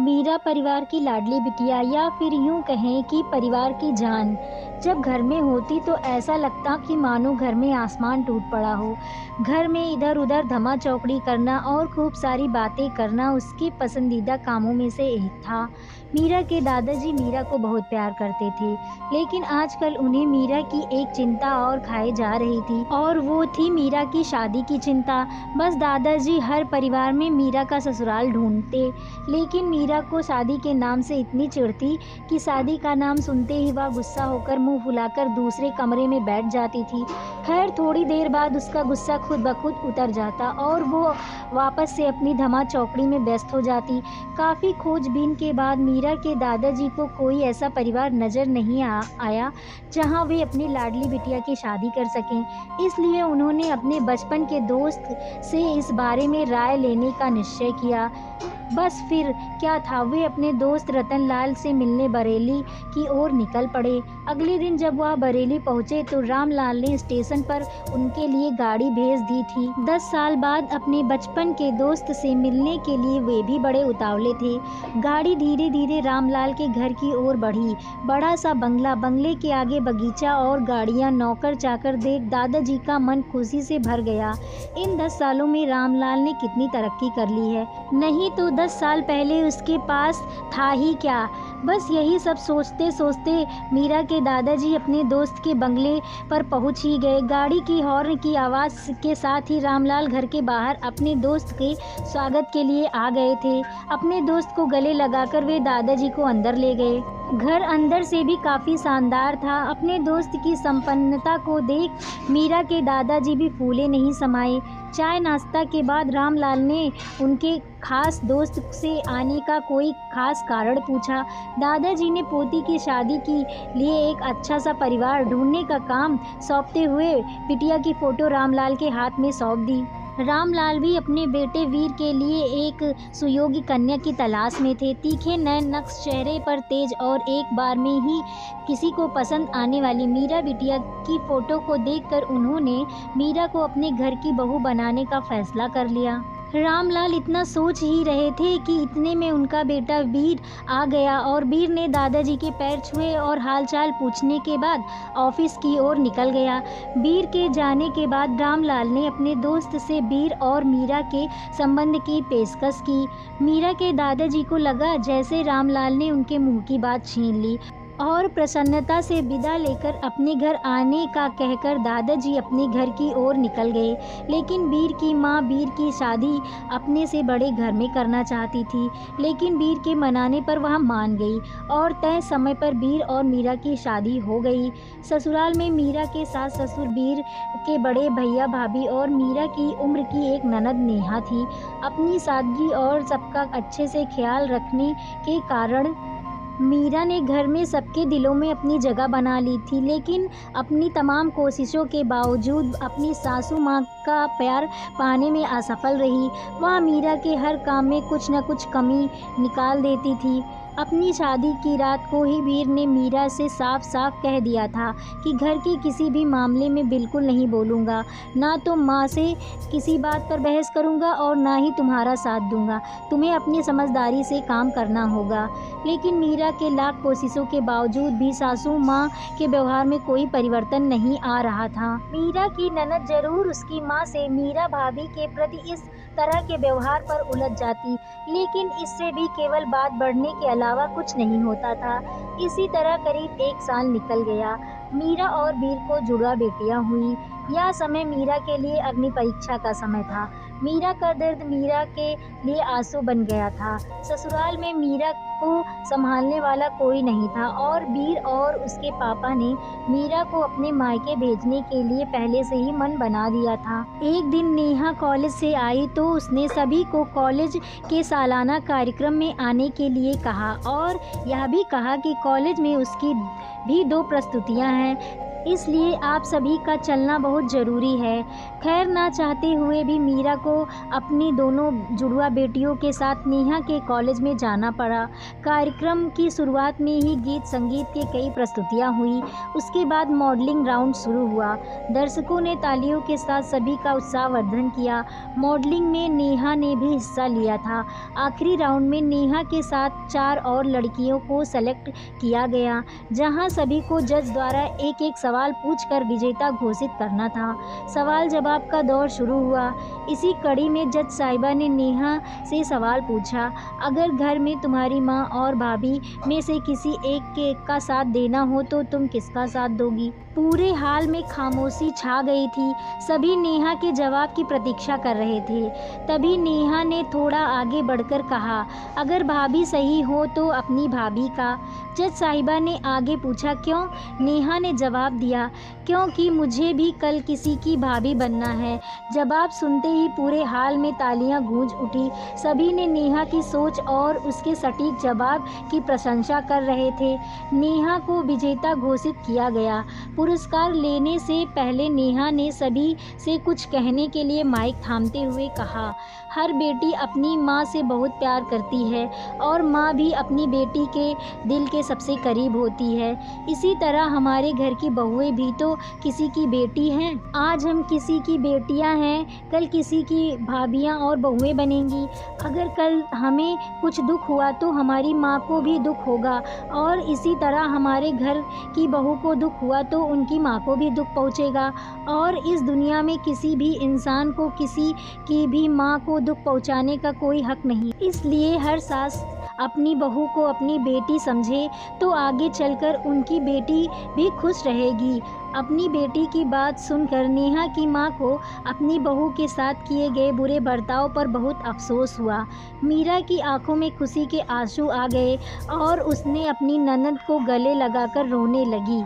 मीरा परिवार की लाडली बिटिया या फिर यूं कहें कि परिवार की जान जब घर में होती तो ऐसा लगता कि मानो घर में आसमान टूट पड़ा हो। घर में इधर उधर धमा चौकड़ी करना और खूब सारी बातें करना उसके पसंदीदा कामों में से एक था। मीरा के दादाजी मीरा को बहुत प्यार करते थे, लेकिन आजकल उन्हें मीरा की एक चिंता और खाए जा रही थी, और वो थी मीरा की शादी की चिंता। बस दादाजी हर परिवार में मीरा का ससुराल ढूंढते, लेकिन मीरा को शादी के नाम से इतनी चिढ़ती कि शादी का नाम सुनते ही वह गुस्सा होकर मुंह फुलाकर दूसरे कमरे में बैठ जाती थी। खैर थोड़ी देर बाद उसका गुस्सा खुद ब खुद उतर जाता और वो वापस से अपनी धमा चौकड़ी में व्यस्त हो जाती। काफ़ी खोजबीन के बाद मीरा के दादाजी को कोई ऐसा परिवार नज़र नहीं आया जहां वे अपनी लाडली बिटिया की शादी कर सकें। इसलिए उन्होंने अपने बचपन के दोस्त से इस बारे में राय लेने का निश्चय किया। बस फिर क्या था, वे अपने दोस्त रतन लाल से मिलने बरेली की ओर निकल पड़े। अगले दिन जब वह बरेली पहुंचे तो रामलाल ने स्टेशन पर उनके लिए गाड़ी भेज दी थी। 10 साल बाद अपने बचपन के दोस्त से मिलने के लिए वे भी बड़े उतावले थे। गाड़ी धीरे धीरे रामलाल के घर की ओर बढ़ी। बड़ा सा बंगला, बंगले के आगे बगीचा और गाड़ियां, नौकर चाकर देख दादाजी का मन खुशी से भर गया। इन 10 सालों में रामलाल ने कितनी तरक्की कर ली है, नहीं तो 10 साल पहले उसके पास था ही क्या। बस यही सब सोचते सोचते मीरा के दादाजी अपने दोस्त के बंगले पर पहुंच ही गए। गाड़ी की हॉर्न की आवाज़ के साथ ही रामलाल घर के बाहर अपने दोस्त के स्वागत के लिए आ गए थे। अपने दोस्त को गले लगाकर वे दादाजी को अंदर ले गए। घर अंदर से भी काफ़ी शानदार था। अपने दोस्त की संपन्नता को देख मीरा के दादाजी भी फूले नहीं समाये। चाय नाश्ता के बाद रामलाल ने उनके खास दोस्त से आने का कोई खास कारण पूछा। दादाजी ने पोती की शादी के लिए एक अच्छा सा परिवार ढूंढने का काम सौंपते हुए बिटिया की फ़ोटो रामलाल के हाथ में सौंप दी। रामलाल भी अपने बेटे वीर के लिए एक सुयोग्य कन्या की तलाश में थे। तीखे नयन नक्श चेहरे पर तेज और एक बार में ही किसी को पसंद आने वाली मीरा बिटिया की फ़ोटो को देखकर उन्होंने मीरा को अपने घर की बहू बनाने का फैसला कर लिया। रामलाल इतना सोच ही रहे थे कि इतने में उनका बेटा वीर आ गया और वीर ने दादाजी के पैर छुए और हालचाल पूछने के बाद ऑफिस की ओर निकल गया। वीर के जाने के बाद रामलाल ने अपने दोस्त से वीर और मीरा के संबंध की पेशकश की। मीरा के दादाजी को लगा जैसे रामलाल ने उनके मुंह की बात छीन ली, और प्रसन्नता से विदा लेकर अपने घर आने का कहकर दादाजी अपने घर की ओर निकल गए। लेकिन वीर की माँ वीर की शादी अपने से बड़े घर में करना चाहती थी, लेकिन वीर के मनाने पर वह मान गई और तय समय पर वीर और मीरा की शादी हो गई। ससुराल में मीरा के सास ससुर, वीर के बड़े भैया भाभी और मीरा की उम्र की एक ननद नेहा थी। अपनी सादगी और सबका अच्छे से ख्याल रखने के कारण मीरा ने घर में सबके दिलों में अपनी जगह बना ली थी, लेकिन अपनी तमाम कोशिशों के बावजूद अपनी सासू माँ का प्यार पाने में असफल रही। वह मीरा के हर काम में कुछ न कुछ कमी निकाल देती थी। अपनी शादी की रात को ही वीर ने मीरा से साफ साफ कह दिया था कि घर के किसी भी मामले में बिल्कुल नहीं बोलूँगा, ना तो माँ से किसी बात पर बहस करूँगा और ना ही तुम्हारा साथ दूँगा। तुम्हें अपनी समझदारी से काम करना होगा। लेकिन मीरा के लाख कोशिशों के बावजूद भी सासू माँ के व्यवहार में कोई परिवर्तन नहीं आ रहा था। मीरा की ननद जरूर उसकी माँ से मीरा भाभी के प्रति इस तरह के व्यवहार पर उलझ जाती, लेकिन इससे भी केवल बात बढ़ने के अलावा कुछ नहीं होता था। इसी तरह करीब 1 साल निकल गया। मीरा और वीर को जुड़वा बेटियां हुई। यह समय मीरा के लिए अग्नि परीक्षा का समय था। मीरा का दर्द मीरा के लिए आंसू बन गया था। ससुराल में मीरा को संभालने वाला कोई नहीं था और वीर और उसके पापा ने मीरा को अपने मायके भेजने के लिए पहले से ही मन बना दिया था। एक दिन नेहा कॉलेज से आई तो उसने सभी को कॉलेज के सालाना कार्यक्रम में आने के लिए कहा और यह भी कहा कि कॉलेज में उसकी भी 2 प्रस्तुतियां हैं। इसलिए आप सभी का चलना बहुत ज़रूरी है। खैर ना चाहते हुए भी मीरा को अपनी दोनों जुड़वा बेटियों के साथ नेहा के कॉलेज में जाना पड़ा। कार्यक्रम की शुरुआत में ही गीत संगीत के कई प्रस्तुतियाँ हुई। उसके बाद मॉडलिंग राउंड शुरू हुआ। दर्शकों ने तालियों के साथ सभी का उत्साहवर्धन किया। मॉडलिंग में नेहा ने भी हिस्सा लिया था। आखिरी राउंड में नेहा के साथ 4 और लड़कियों को सेलेक्ट किया गया, जहां सभी को जज द्वारा एक-एक सवाल पूछकर विजेता घोषित करना था। सवाल जवाब का दौर शुरू हुआ। इसी कड़ी में जज साहिबा ने नेहा से सवाल पूछा, अगर घर में तुम्हारी माँ और भाभी में से किसी एक के का साथ देना हो तो तुम किसका साथ दोगी? पूरे हाल में खामोशी छा गई थी। सभी नेहा के जवाब की प्रतीक्षा कर रहे थे। तभी नेहा ने थोड़ा आगे बढ़कर कहा, अगर भाभी सही हो तो अपनी भाभी का। जज साहिबा ने आगे पूछा, क्यों? नेहा ने जवाब दिया, क्योंकि मुझे भी कल किसी की भाभी बनना है। जवाब सुनते ही पूरे हाल में तालियां गूंज उठी। सभी ने नेहा की सोच और उसके सटीक जवाब की प्रशंसा कर रहे थे। नेहा को विजेता घोषित किया गया। पुरस्कार लेने से पहले नेहा ने सभी से कुछ कहने के लिए माइक थामते हुए कहा, हर बेटी अपनी माँ से बहुत प्यार करती है और माँ भी अपनी बेटी के दिल के सबसे करीब होती है। इसी तरह हमारे घर की बहुएं भी तो किसी की बेटी हैं। आज हम किसी की बेटियां हैं, कल किसी की भाभियां और बहुएं बनेंगी। अगर कल हमें कुछ दुख हुआ तो हमारी माँ को भी दुख होगा, और इसी तरह हमारे घर की बहू को दुख हुआ तो उनकी माँ को भी दुख पहुँचेगा। और इस दुनिया में किसी भी इंसान को किसी की भी माँ को दुख पहुँचाने का कोई हक नहीं। इसलिए हर सास अपनी बहू को अपनी बेटी समझे तो आगे चलकर उनकी बेटी भी खुश रहेगी। अपनी बेटी की बात सुनकर नेहा की माँ को अपनी बहू के साथ किए गए बुरे बर्ताव पर बहुत अफसोस हुआ। मीरा की आंखों में खुशी के आंसू आ गए और उसने अपनी ननद को गले लगाकर रोने लगी।